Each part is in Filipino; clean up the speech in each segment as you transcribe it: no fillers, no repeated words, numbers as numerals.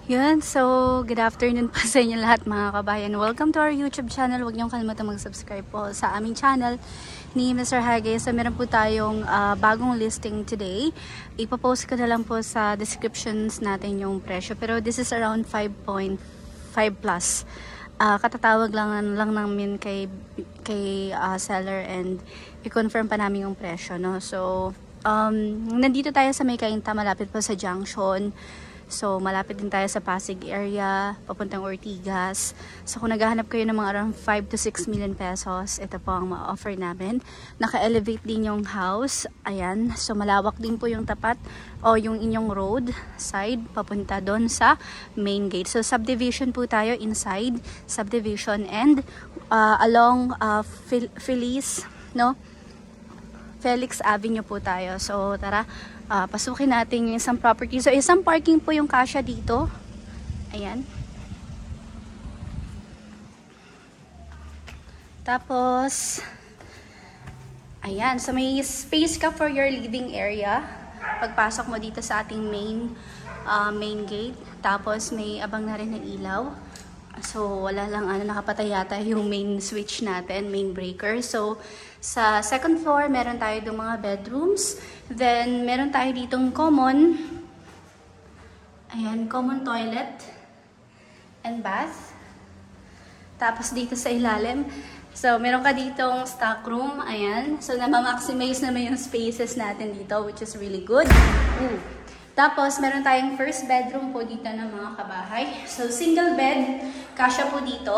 Yun, so good afternoon po sa inyo lahat mga kabayan. Welcome to our YouTube channel. Huwag niyong kalimutan mag-subscribe po sa aming channel ni Mr. Hage. So meron po tayong bagong listing today. Ipopost ko na lang po sa descriptions natin yung presyo. Pero this is around 5.5 plus. Katatawag lang namin kay seller and i-confirm pa namin yung presyo. No? So nandito tayo sa May Cainta, malapit po sa junction. So, malapit din tayo sa Pasig area, papuntang Ortigas. So, kung naghahanap kayo ng mga around 5 to 6 million pesos, ito po ang ma-offer namin. Naka-elevate din yung house. Ayan. So, malawak din po yung tapat o yung inyong road side papunta doon sa main gate. So, subdivision po tayo inside subdivision and along Felix Avenue po tayo. So, tara. Pasukin natin yung isang property. So, isang parking po yung kasya dito. Ayan. Tapos, ayan. So, may space ka for your living area. Pagpasok mo dito sa ating main gate. Tapos, may abang na rin na ilaw. So, wala lang nakapatay yata yung main switch natin, main breaker. So, sa second floor, meron tayo itong mga bedrooms. Then, meron tayo ditong common. Ayan, common toilet and bath. Tapos, dito sa ilalim. So, meron ka ditong stock room. Ayan. So, na-maximize naman yung spaces natin dito, which is really good. Tapos, meron tayong first bedroom po dito ng mga kabahay. So, single bed. Kasya po dito.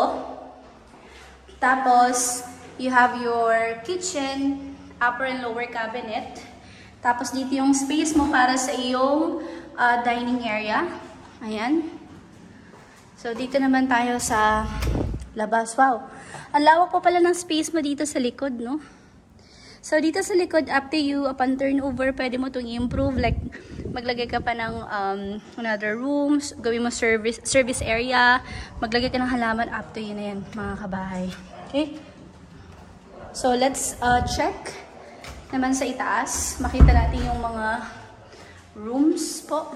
Tapos, you have your kitchen, upper and lower cabinet. Tapos, dito yung space mo para sa iyong dining area. Ayan. So, dito naman tayo sa labas. Wow. Ang lawak po pala ng space mo dito sa likod, no? So, dito sa likod, up to you, upon turnover, pwede mo itong i-improve. Like, maglagay ka pa ng another rooms, gawin mo service area, maglagay ka ng halaman, up to you na yan, mga kabahay. Okay? So, let's check naman sa itaas. Makita natin yung mga rooms po.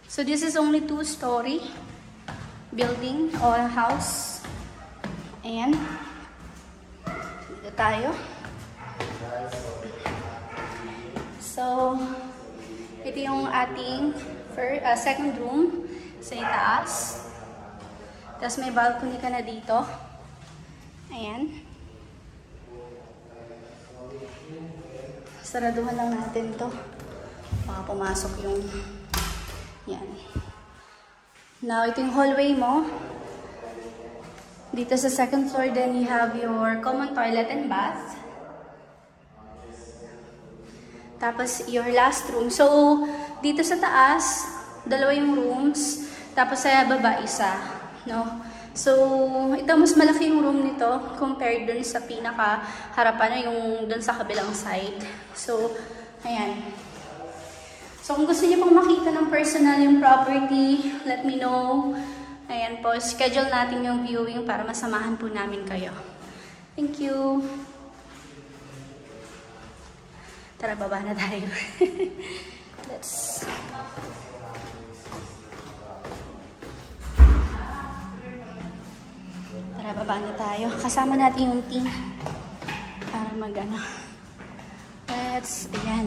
So, this is only 2-story building or house. Ayan. Dito tayo. So, ito yung ating second room sa itaas. Tapos may balcony ka na dito. Ayan. Saraduhan lang natin to. Baka pumasok yung yan. Now, ito yung hallway mo. Dito sa second floor, then you have your common toilet and bath. Tapos, your last room. So, dito sa taas, dalawa yung rooms. Tapos, sa baba, isa. No? So, ito, mas malaki yung room nito compared dun sa pinaka-harapan, yung dun sa kabilang side. So, ayan. So, kung gusto niyo pong makita ng personal yung property, let me know. Ayan po, schedule natin yung viewing para masamahan po namin kayo. Thank you. Tara, baba na tayo. Tara, baba na tayo. Kasama natin yung team para ayan.